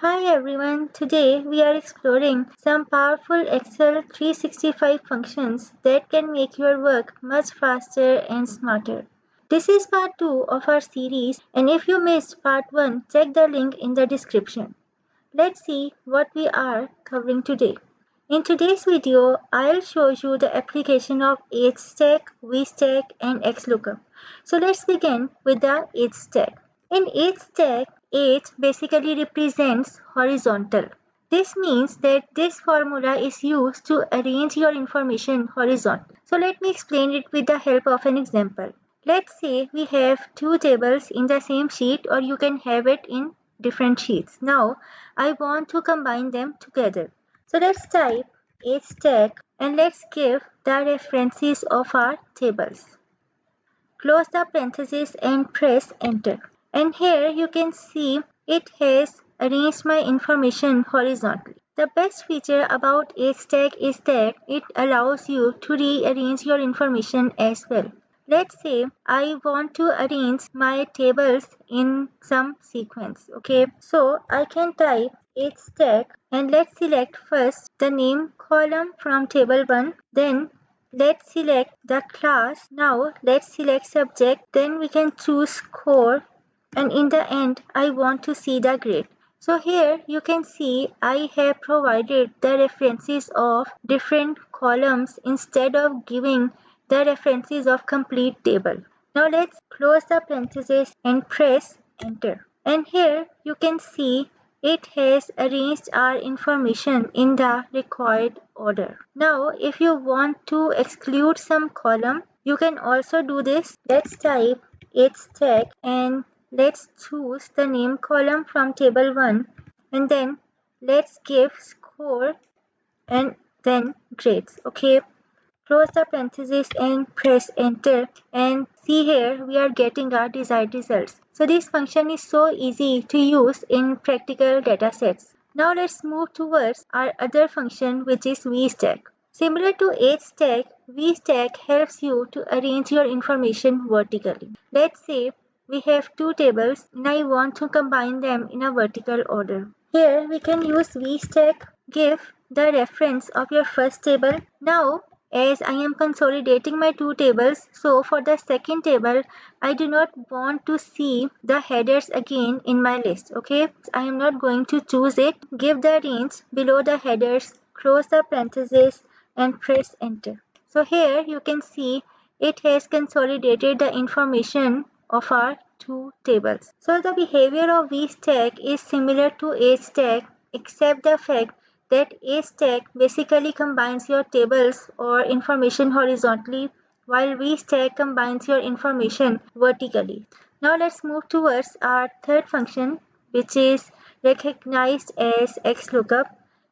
Hi everyone, today we are exploring some powerful Excel 365 functions that can make your work much faster and smarter. This is part 2 of our series, and if you missed part 1, check the link in the description. Let's see what we are covering today. In today's video, I'll show you the application of HSTACK, VSTACK, and XLOOKUP. So let's begin with the HSTACK. In HSTACK, H basically represents horizontal. This means that this formula is used to arrange your information horizontally. So let me explain it with the help of an example. Let's say we have two tables in the same sheet, or you can have it in different sheets. Now I want to combine them together. So let's type HSTACK and let's give the references of our tables. Close the parenthesis and press enter. And here you can see it has arranged my information horizontally. The best feature about HSTACK is that it allows you to rearrange your information as well. Let's say I want to arrange my tables in some sequence. Okay, so I can type HSTACK and let's select first the name column from table 1, then let's select the class. Now let's select subject. Then we can choose score. And in the end, I want to see the grade. So here you can see I have provided the references of different columns instead of giving the references of complete table. Now let's close the parenthesis and press enter. And here you can see it has arranged our information in the required order. Now, if you want to exclude some column, you can also do this. Let's type HSTACK and let's choose the name column from table 1 and then let's give score and then grades. Okay, close the parenthesis and press enter, and see here we are getting our desired results. So this function is so easy to use in practical data sets. Now let's move towards our other function, which is VSTACK. Similar to HSTACK, VSTACK helps you to arrange your information vertically. Let's say we have two tables and I want to combine them in a vertical order. Here we can use VSTACK. Give the reference of your first table. Now as I am consolidating my two tables, so for the second table, I do not want to see the headers again in my list. Okay, I am not going to choose it. Give the range below the headers, close the parenthesis and press enter. So here you can see it has consolidated the information of our two tables. So the behavior of VSTACK is similar to HSTACK except the fact that HSTACK basically combines your tables or information horizontally while VSTACK combines your information vertically. Now let's move towards our third function, which is recognized as XLOOKUP.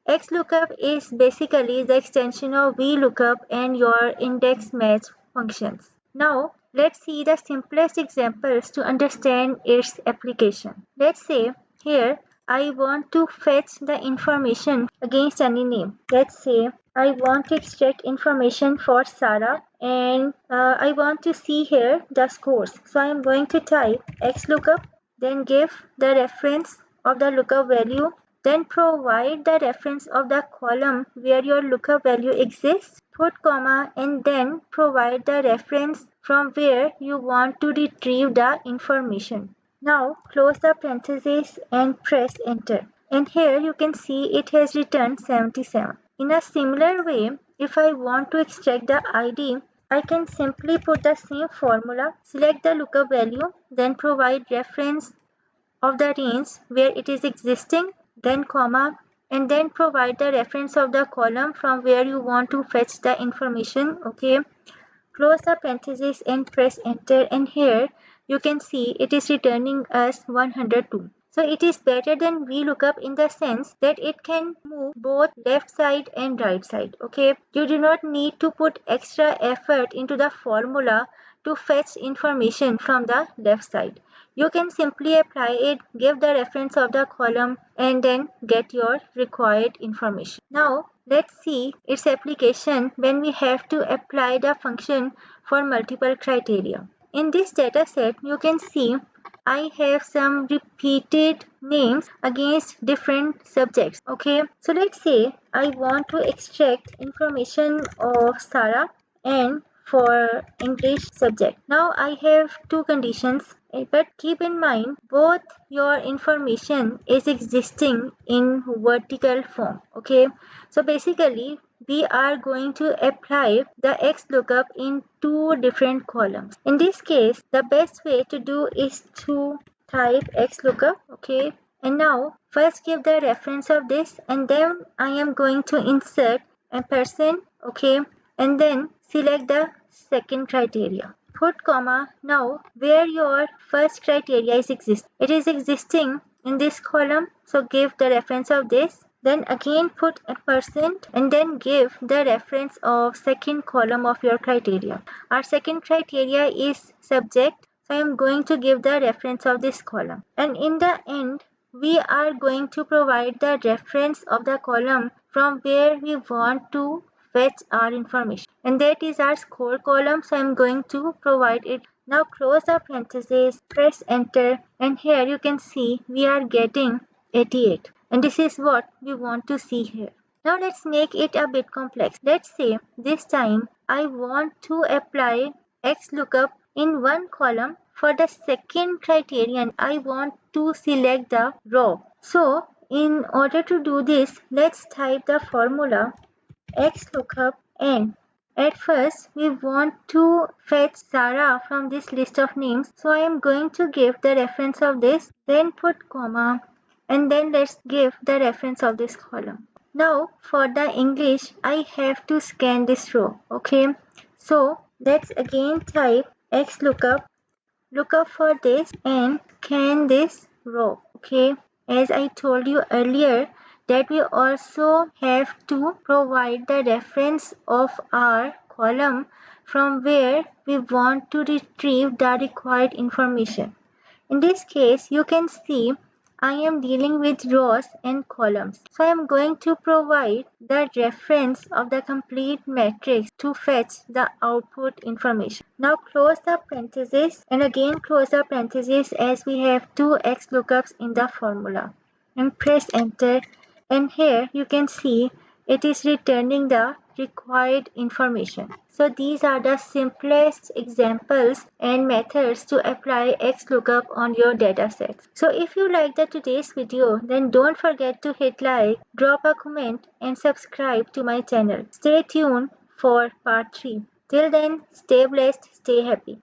XLOOKUP is basically the extension of VLOOKUP and your index match functions. Now let's see the simplest examples to understand its application. Let's say here I want to fetch the information against any name. Let's say I want to extract information for Sarah and I want to see here the scores. So I am going to type XLOOKUP, then give the reference of the lookup value, then provide the reference of the column where your lookup value exists, put comma, and then provide the reference from where you want to retrieve the information. Now close the parenthesis and press enter. And here you can see it has returned 77. In a similar way, if I want to extract the ID, I can simply put the same formula, select the lookup value, then provide reference of the range where it is existing, then comma, and then provide the reference of the column from where you want to fetch the information. Okay, close the parenthesis and press enter, and here you can see it is returning us 102. So it is better than VLOOKUP in the sense that it can move both left side and right side. Okay, you do not need to put extra effort into the formula to fetch information from the left side. You can simply apply it, give the reference of the column, and then get your required information. Now let's see its application when we have to apply the function for multiple criteria. In this data set, you can see I have some repeated names against different subjects. Okay, so let's say I want to extract information of Sarah and for English subject. Now I have two conditions, but keep in mind both your information is existing in vertical form. Okay, so basically we are going to apply the XLOOKUP in two different columns. In this case, the best way to do is to type XLOOKUP. Okay, and now first give the reference of this, and then I am going to insert ampersand. Okay, and then select the second criteria. Put comma. Now where your first criteria is it is existing in this column, so give the reference of this. Then again put a percent and then give the reference of second column of your criteria. Our second criteria is subject, so I am going to give the reference of this column. And in the end, we are going to provide the reference of the column from where we want to fetch our information, and that is our score column, so I'm going to provide it. Now close the parenthesis, press enter, and here you can see we are getting 88, and this is what we want to see here. Now let's make it a bit complex. Let's say this time I want to apply XLOOKUP in one column. For the second criterion, I want to select the row. So in order to do this, let's type the formula XLOOKUP, and at first we want to fetch Sarah from this list of names, so I am going to give the reference of this, then put comma, and then let's give the reference of this column. Now for the English, I have to scan this row. Okay, so let's again type XLOOKUP, look up for this and scan this row. Okay, as I told you earlier that we also have to provide the reference of our column from where we want to retrieve the required information. In this case, you can see I am dealing with rows and columns. So I am going to provide the reference of the complete matrix to fetch the output information. Now close the parenthesis and again close the parenthesis as we have two XLOOKUPs in the formula, and press enter, and here you can see it is returning the required information. So these are the simplest examples and methods to apply XLOOKUP on your dataset. So if you liked today's video, then don't forget to hit like, drop a comment and subscribe to my channel. Stay tuned for part 3. Till then, stay blessed, stay happy.